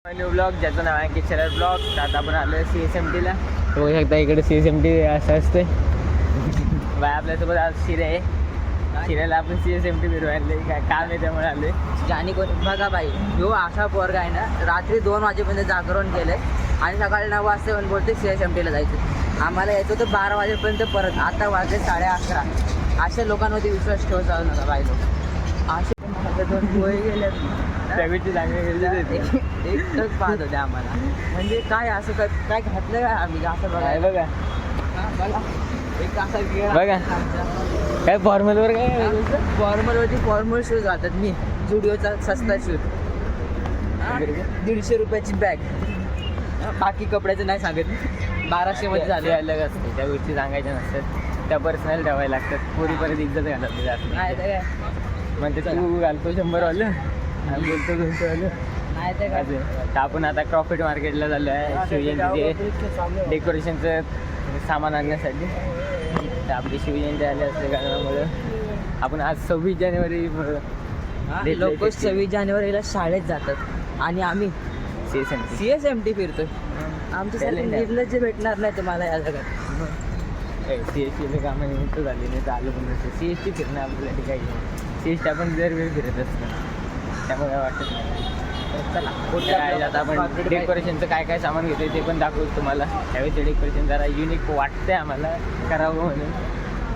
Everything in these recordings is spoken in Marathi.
न्यू ब्लॉग ज्याचं नाव आहे किचरर ब्लॉग. आता आपण आलो CSMTला. बघू शकता इकडे CSMT असं असते. बाय आपल्यासोबत आज शिरे आहे. शिऱ्याला आपण CSMT फिरवायला काय काम आहे त्यामुळे आले. जाणी कोण बघा बाई, ह्यो असा पोरगा आहे ना, रात्री 2 वाजेपर्यंत जागरण केलंय आणि सकाळी 9 वाजता येऊन बोलते CSMTला जायचं. आम्हाला यायचं होतं 12 वाजेपर्यंत परत. आता वाजले 11:30. अशा लोकांवरती विश्वास ठेवू चालू नका बाई. लोक असे 2 पोहे गेले त्यावेळी जागे गेले एकच पाहत होते आम्हाला. म्हणजे काय असं काय घातलं काय आम्ही असं काय बघा. बघा बघा एक असा गेला बघा. काय फॉर्मलवर काय फॉर्मलवरती फॉर्मल शूज घालतात. मी जुडिओचा सस्ता शूज 150 रुपयाची बॅग. बाकी कपड्याचं नाही सांगत. 1200 मध्ये झाले. अलग असते त्या गोष्टी सांगायच्या नसतात. त्या पर्सनल ठेवायला लागतात. पोरी परत इज्जत घालत जास्त नाही तर काय म्हणते तू घालतो 100 वालं आणि बोलतो 200 वालं. नाही तर काय. तर आपण आता क्रॉफिट मार्केटला झालो आहे शिवजयंतीचे डेकोरेशनचं सामान आणण्यासाठी. तर आपली शिवजयंती आली असल्या कारणामुळं आपण आज 26 जानेवारी लोक 26 जानेवारीला शाळेत जातात आणि आम्ही CSMT फिरतोय. आमच्यासाठी निर्लज्ज भेटणार नाही तुम्हाला या जगात. CSTचे कामानिमित्त झाले नाही तर आलं पण नसतं. CST फिरणं आपल्यासाठी काही नाही. CST आपण दरवेळी फिरत असतो त्यामुळे वाटत नाही. चला काय आता आपण डेकोरेशनचं काय काय सामान घेतोय ते पण दाखवतो तुम्हाला. त्यावेळेचं डेकोरेशन जरा युनिक वाटतंय आम्हाला करावं म्हणून.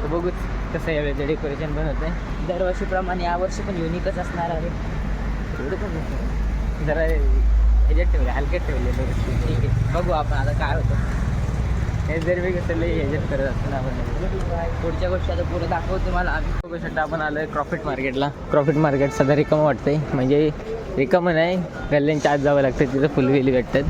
तर बघूच कसं यावेळेचं डेकोरेशन पण होतं आहे. दरवर्षीप्रमाणे यावर्षी पण युनिकच असणार आहे. एवढं पण जरा ह्याच्यात ठेवले हलक्यात ठेवले. ठीक आहे, बघू आपण आता काय होतं. हे दरवेळी कसं लई ह्याच्यात करत असतो ना आपण. पुढच्या गोष्टी आता पुढे दाखवतो तुम्हाला. आम्ही बघू शकता आपण आलो आहे क्रॉफिट मार्केटला. क्रॉफिट मार्केट सध्या रिकामं वाटतंय. म्हणजे रिकामं नाही, गल्ल्यांच्या आत जावं लागतं. तिथं फुलवेली भेटतात.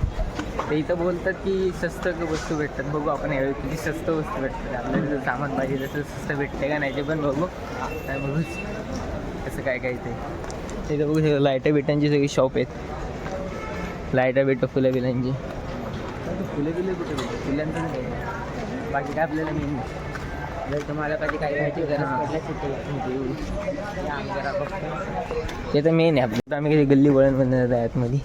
ते इथं बोलतात की स्वस्त वस्तू भेटतात. बघू आपण यावेळी किती स्वस्त वस्तू भेटतात. आपल्याला जर सामान पाहिजे तसं स्वस्त भेटते का नाही ते पण बघू. काय बघूच कसं काय काय ते. तिथं बघू शकतो लाईटा बिटांची सगळी शॉप आहेत. लाईटा बिटं फुलं बिलांची. फुलं बिलं कुठे भेटतात फुलांचं नाही. बाकी काय आपल्याला मेन जर तुम्हाला कधी काही घ्यायची गरज पडल्यास ते तर मेन आहे आपलं. आम्ही कधी गल्ली वळणमध्ये जात आतमध्ये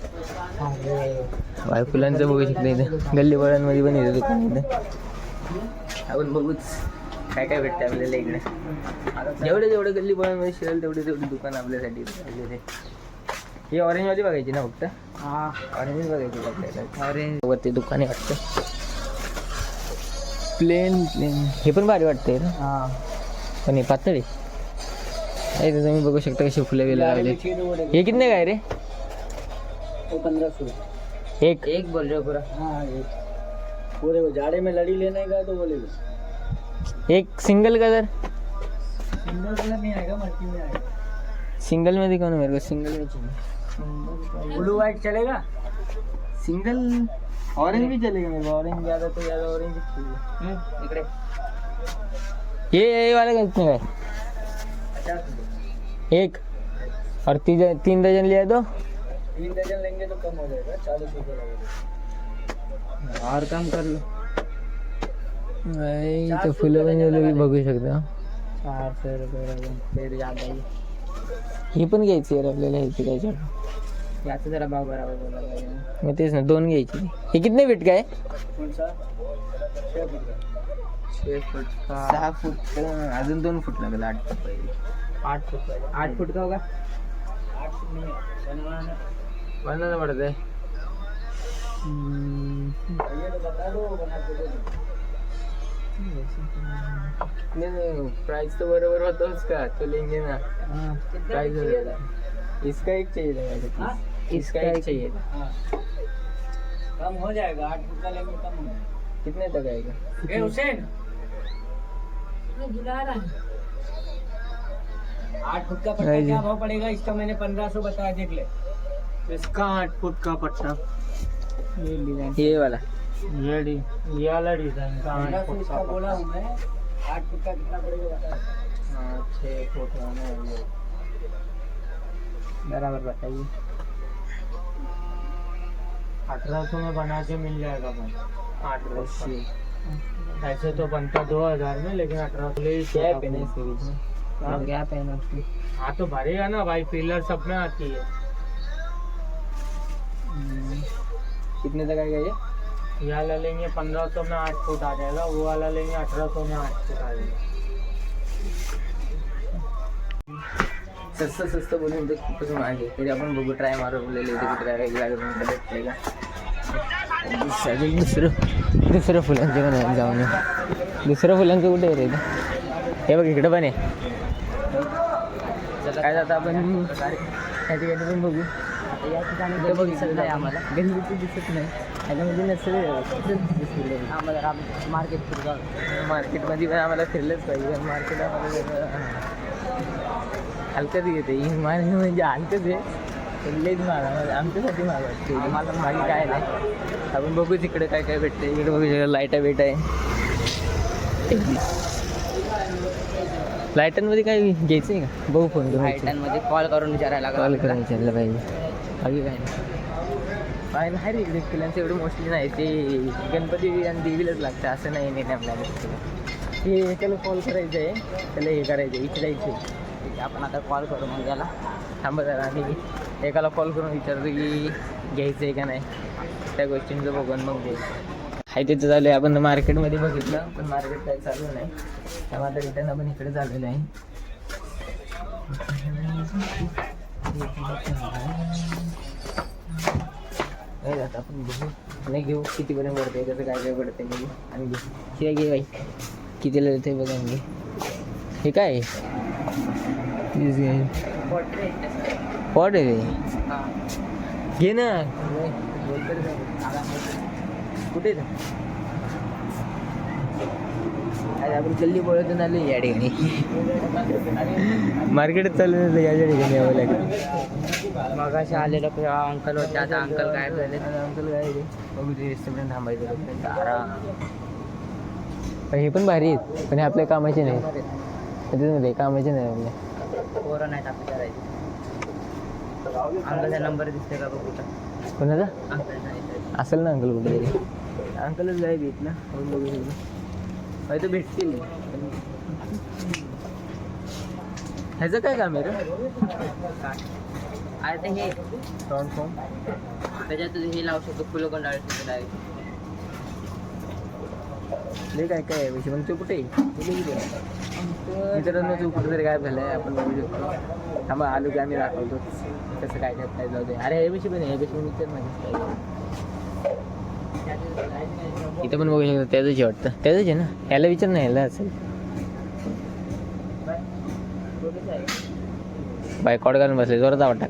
बाय फुलांचं बघू शकतो. इथं गल्ली वळणमध्ये पण येतं दुकान. इथं आपण बघूच काय काय भेटतं आपल्याला इकडे. जेवढे गल्ली वळणमध्ये शिरेल तेवढे दुकान आपल्यासाठी आलेले. ही ऑरेंजमध्ये बघायची ना फक्त. ऑरेंज बघायची आपल्याला. ऑरेंज वरती दुकाने वाटतं. प्लेन हे पण भारी वाटतंय ना. पण हे पातळी आहे. तुम्ही बघू शकता कशी फुलं बिलं लावले. हे कितने काय रे? 1500 एक बोल रहे पूरा. हाँ एक पूरे जाड़े में लड़ी लेने का तो बोलेगा. एक सिंगल कलर. सिंगल कलर नहीं आएगा, मल्टी में आएगा. सिंगल में दिखाओ ना मेरे को. सिंगल में चाहिए. ब्लू व्हाइट चलेगा. सिंगल ऑरेंज भी चलेगा मेरे को. ऑरेंज ज़्यादा तो ज़्यादा ऑरेंज चाहिए. इकडे ये वाला कितने का है? 50 एक और 3 दर्जन लिया तो 3 दर्जन लेंगे तो कम हो जाएगा. 40 रुपये लगेगा. और कम कर लो. तो फुलं पण बघू शकता. 400 रुपये फिर याद आई. ही पण घ्यायची आहे आपल्याला. ह्याची काय याचा जरा भाव बराबर बोला पाहिजे. मग तेच ना 2 घ्यायची. हे कितने फीट का आहे? कौन सा 6 फुट का. 6 फुट का 6 फूट. अजून 2 फूट लागेल. 8 फूट पाहिजे. 8 फुट का. 8 फुट का होगा. 8 फुट नहीं है. बनवायला पडत आहे. ये तो बता दो बना के दे दो. नहीं प्राइस तो बराबर होतोच का. तो लेंगे ना. प्राइस इसका एक चाहिए था. इसका एक चाहिए. कम हो जाएगा. 8 फुट का लेंगे कम हो जाएगा. कितने तक आएगा? ए हुसैन बुला रहा है. 8 फुट का पट्टा क्या भाव पड़ेगा इसका? मैंने 1500 बताया. देख ले. इसका 8 फुट का पट्टा. ये डिजाइन ये वाला. ये वाला डिजाइन का 8 फुट का बोला हूँ मैं. 8 फुट का कितना पड़ेगा बता. 6 फुट का बराबर बताइए. 1800 में बना के मिल जाएगा भाई. 1800 ऐसे तो बनता 2000 में, लेकिन 1800 गैप है ना इसके बीच में. गैप है ना उसकी. हाँ तो भरेगा ना भाई. पिलर सब में आती है. कितने तक आएगा ये? ये वाला लेंगे 1500 में 8 फुट आ जाएगा, वो वाला लेंगे 1800 में 8 फुट आ जाएगा। स्वस्त बोलून तर खूपच महाग आहे. तरी आपण बघू, ट्राय मारू बोललेले कुठे भेटतंय का. दुसरं फुलांचं पण आहे, जाऊन दुसरं फुलांचं कुठे आहे रे? हे बघ इकडं पण आहे. काय जातं आपण त्या ठिकाणी पण बघू. या ठिकाणी दिसत नाही आम्हाला, गणपती दिसत नाही ह्याच्यामध्ये नसेल आम्हाला मार्केट मार्केटमध्ये पण आम्हाला फिरलंच पाहिजे. मार्केट आम्हाला हलकंच येते ही मार्केट म्हणजे हलकंच आहे, लईच महाग आमच्यासाठी महाग वाटते. आम्हाला बाकी काय नाही. आपण बघू तिकडे काय काय भेटते. इकडे बघू शकतो लाईटा भेट आहे. लाईटांमध्ये काय घ्यायचं आहे का? बघू फोन करून लाईटांमध्ये कॉल करून विचारायला कॉल करून विचारलं पाहिजे. बाकी काय नाही. काय नाही रे इकडे फुलांचं एवढं मोस्टली नाही. ते गणपती आणि देवीलाच लागतं असं नाही नाही आपल्याला. हे त्याला कॉल करायचं आहे, त्याला हे करायचं आहे, विचारायचं आहे. आपण आता कॉल करू मग त्याला. थांबा जरा आणि एकाला कॉल करून विचारतो की घ्यायचं आहे का नाही. त्या गोष्टींचं बघून मग घ्यायचं आहे. तिथं चालू आहे. आपण मार्केटमध्ये बघितलं पण मार्केट काही चालू नाही. त्यामुळे आता रिटर्न आपण इकडे झालेलं आहे. आता आपण बघू नाही घेऊ कितीपर्यंत पडते, कसं काय काय पडते बघू आणि घेऊ. ठीक आहे बाई, कितीला येते बघा. आणि हे काय पॉट आहे ते, घे ना. कुठे आपण जल्दी बोलत आलो या ठिकाणी. मार्केटात चालू या ठिकाणी यावं लागेल. मग असे आलेलं अंकल होते, आता अंकल काय झाले? अंकल काय रे बघू ते रेस्टॉरंट थांबायचं आराम. हे पण भारी आहेत पण हे आपल्या कामाचे नाही. कामाचे नाही आपल्या. पोरं नाहीत आपल्या करायचे. अंकलचा नंबर दिसते का बघ कुठं? कोणाचा अंकलचा असेल ना अंकल कुठे तरी. अंकलच जाय भेट ना बघू शकतो. तर भेटतील. ह्याचं काय काम आहे रे? आता हे फ्रंट फॉर्म त्याच्यात हे लावू शकतो, फुलं पण लावू शकतो डायरेक्ट. हे काय काय आहे विषय, मग ते कुठे मित्रांनो तू कुठं तरी काय झालं आहे आपण बघू शकतो. थांबा आलो की आम्ही दाखवतो कसं काय काय जाऊ दे. अरे हे विषय पण आहे, हे विषय विचार नाही. इथं पण बघू शकतो त्याचंच आहे वाटतं. त्याचंच आहे ना, याला विचार नाही याला असेल. बाय कॉड घालून बसले जोरात आवडता.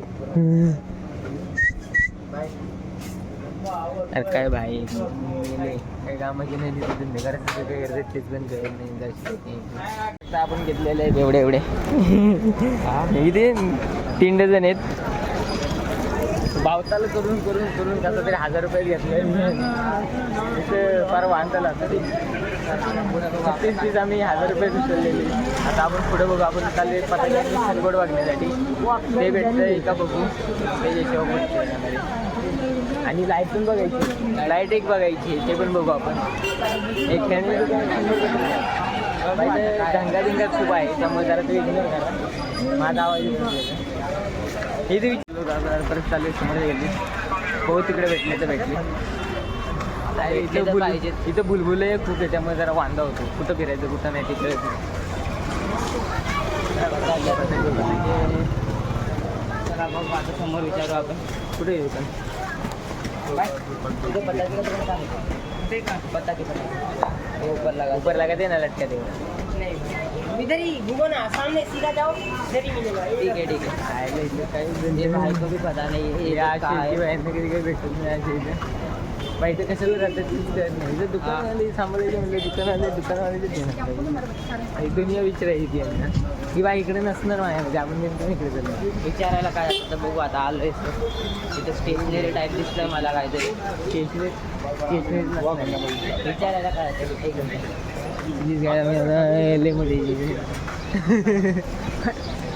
अरे काय भाई काय कामाचे नाही तिथे करायचं काय करतात तेच पण करत नाही. आपण घेतलेले आहेत एवढे इथे 3 डझन आहेत. भावताल करून करून करून कसं तरी 1000 रुपये घेतले. तिथे फार वाहनताला 36 आम्ही 1000 रुपये उचललेले. आता आपण पुढे बघू. आपण चालले पताका सलगोड वागण्यासाठी. ते भेटतं एका बघू त्याच्याशिवाय. आणि लाईट पण बघायची, लाईट एक बघायची ते पण बघू आपण. एक फॅमिली ढंगाधिंगात खूप आहे त्यामुळे जरा ते इग्नोर करा. माझा आवाज हे ते विचारलो परत चालू समोर गेली. हो तिकडे भेटले तर भेटले. इथं बुलबुले खूप आहे त्यामुळे जरा वांदा होतो. कुठं फिरायचं कुठं नाही तिकडे. समोर विचारू आपण कुठे येऊ पण ऊपर लगा दे ना लटका दे. इधर ही घूमो ना, सामने सीधा जाओ, इधर ही मिलेगा. ठीक है ठीक है. ये भाई को भी पता नहीं है कधी काही भेटत नाही. बाई इथं कशाला राहतात तीच कळत नाही. इथं दुकानवाले सांभाळायचे म्हणजे दुकानवाले देणार. दुनिया विचारायची आहे ना की बाई इकडे नसणार माझ्या म्हणजे आपण नेमकं इकडे चालू. विचारायला काय असतं बघू. आता आलोय तिथं स्टेशनरी टाईप दिसतंय मला काहीतरी. स्टेशनरी विचारायला काय असतं एक मिनिट.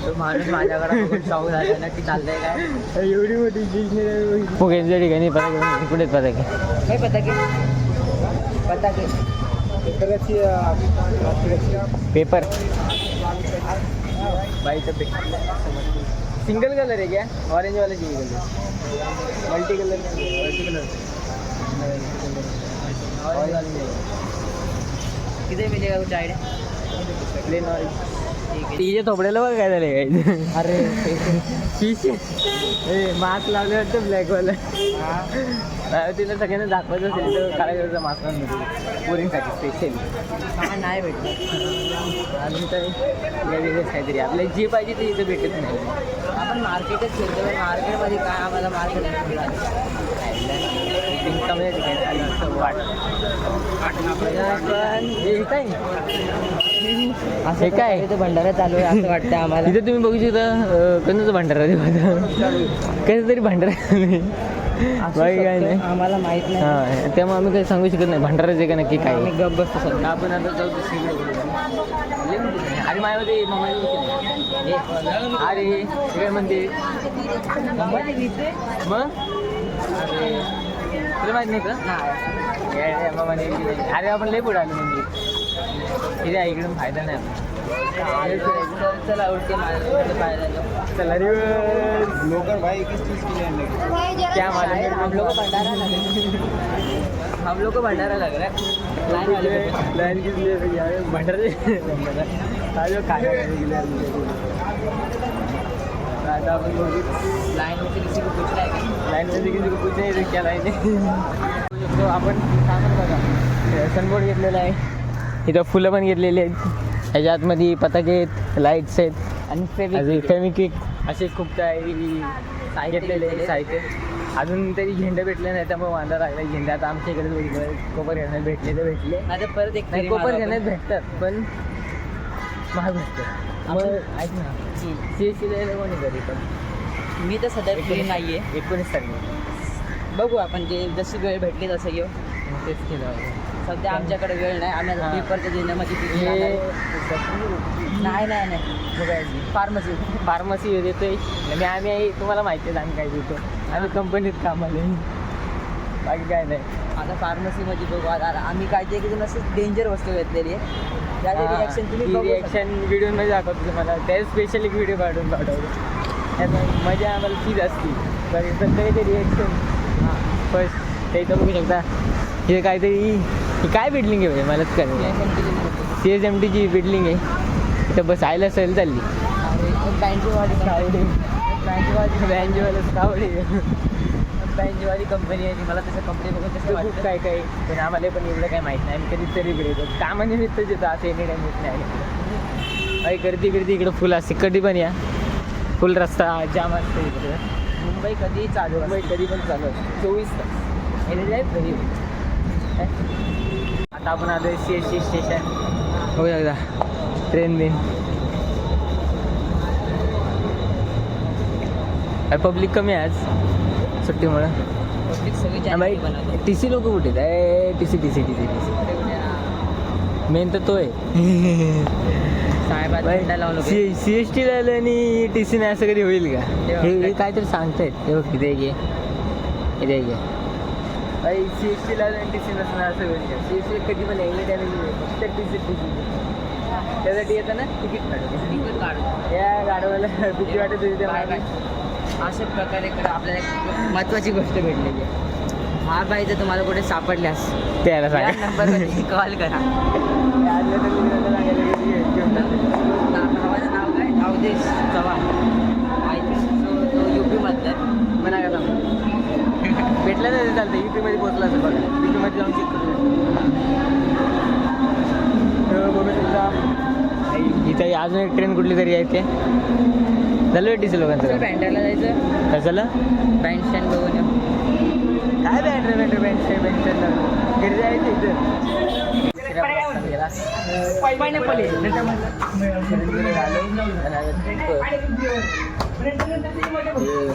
तो माणूस माझ्याकडे शॉक झाला ना की चालतंय काय एवढी मोठी स्टेशनरी फुग्यांच्या ठिकाणी पताके कुठेच पताके काय पताके पेपर बाईचं सिंगल कलर आहे क्या? ऑरेंज वाला चाहिए कलर. मल्टी कलर किती मिळेल कुठे आयडिया? Plain orange. तिच्या थोपड्याला बघ काय झालं काय अरे फिश मास्क लावले वाटतं ब्लॅकवाला. तिला सगळ्यांना दाखवायचं असेल तर काळा कलरचा मास्क आणून पोरींसाठी स्पेशल. काय नाही भेटलं. अजून तर वेगवेगळंच काहीतरी आपल्याला जे पाहिजे ते इथं भेटत नाही. आपण मार्केटच फिरतो मार्केटमध्ये काय आम्हाला मार्केट हे काय इथे भंडारा चालू आहे असं वाटतं आम्हाला. इथं तुम्ही बघू शकता कोणाचं भंडारा कसं तरी भंडारा बाकी काय नाही आम्हाला माहित नाही. हां त्यामुळे आम्ही काही सांगू शकत नाही भंडाराचं आहे का नक्की काय. आम्ही गप बसतो सध्या. आपण आता जाऊ अरे माझ्यामध्ये अरे काय म्हणते मग अरे तुला माहित नव्हतं अरे आपण लय पुढे आलो म्हणजे तिथे इकडून फायदा नाही चला उलटे पाहायला चला रे लोकल भाई किस चीज के लिए आने क्या मालूम हम लोग को भंडारा लग रहा है. लाइन किस लिए भंडारे आज खाना खाने के लिए आता अपन लोग लाइन में से किसी को पूछ रहा है लाइन मध्ये किसी को पूछे नाही क्या लाईन आहे तो आपण सामान बघा सनबोर्ड घेतलेला आहे इथं फुलं पण घेतलेली आहेत ह्याच्या आतमध्ये पताके आहेत लाईट्स आहेत आणि फेमिक्विक असे खूप काही घेतलेले साहित्य अजून तरी झेंडे भेटले नाही त्यामुळे वांदा राहिला झेंडे आता आमच्या इकडे बघितलं कोपर घेण्यात भेटले तर भेटले आता परत एक नाही कोपर घेण्यात भेटतात पण महाग भेटतात मग ऐक ना CST द्यायला कोणी घरी पण मी तर सध्या फ्री नाही आहे. 19 तारीख बघू आपण जे जशी वेळ भेटली तसं घेऊ. तेच केलं सध्या आमच्याकडे वेळ नाही. आम्ही आता पेपरच्या देण्यामध्ये नाही नाही नाही फार्मसी देतोय आम्ही तुम्हाला माहिती आहे आम्ही काय देतो आम्ही कंपनीत कामाला आहे. बाकी काय नाही आता फार्मसीमध्ये बघू आता आम्ही काय ते की असं डेंजर वस्तू घेतलेली आहे त्याची रिॲक्शन तुम्ही बघू शकता. रिॲक्शन व्हिडिओमध्ये दाखवतो तुम्हाला त्या स्पेशल एक व्हिडिओ काढून पाठवतो त्यात मजा आम्हाला तीच असते प्रत्येकाची ते रिॲक्शन फर्स्ट ते इथं बघू शकता हे काहीतरी ही काय बिल्डिंग आहे मलाच कळलं CSMTची बिल्डिंग आहे इथं बसायला सहल चालली बँकेवाली बँकेवाली कंपनी आहे ती मला तसं कंपनी बघून तसं खूप काय काय पण आम्हाला पण एवढं काय माहीत नाही आम्ही कधीतरी इकडे येतो कामानिमित्तच येतो असं एनी टाईम येत नाही काही गर्दी इकडं फुल असते कधी पण या फुल रस्ता जाम असतो इकडे मुंबई कधीही चालू मुंबई कधी पण चालू असते 24 तास एनी टाईम कधी आता आपण आलो CST स्टेशन हो एकदा ट्रेन बिन पब्लिक कमी आहे आज सुट्टीमुळं पब्लिक सगळी बनवतो. TC लोक कुठे आहेत TC मेन तर तो आहे साहेबांना लावलं CST लावलं आणि TC नाही असं कधी होईल का हे काहीतरी सांगतायत हे बघ इथे घे CST लावलं आणि TC नसणार असं होईल का CST कधी पण एनी टाईम फक्त TC त्यासाठी येतं ना तिकीट काढू या गाडवाला भीती वाटत होती अशा प्रकारे आपल्याला एक महत्त्वाची गोष्ट भेटलेली आहे. हा बाई जर तुम्हाला कुठे सापडल्यास त्याला या सांगा नंबरवरती कॉल करा. भावाचं नाव काय अवधेश चव्हाण तो UP-मधला म्हणा का भेटला नाही चालतं UP-मध्ये पोहोचला असेल बघा UP-मध्ये जाऊन चेक करू इथं अजून एक ट्रेन कुठली तरी आहे ते झालं TC लोकांचं बँड्राला जायचं कशाला बँड स्टँड बघून या. काय बँड स्टँड घरी जायचं इथं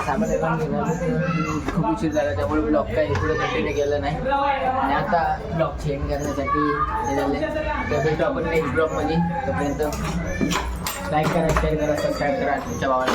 सामान खूप उशीर झाला त्यामुळे ब्लॉग काही पुढे कंटिन्यू केलं नाही आणि आता ब्लॉग चेंज करण्यासाठी हे झालं तर भेटू आपण नेक्स्ट ब्लॉगमध्ये तोपर्यंत लाईक करा शेअर करा सबस्क्राईब करा तुमच्या भावाला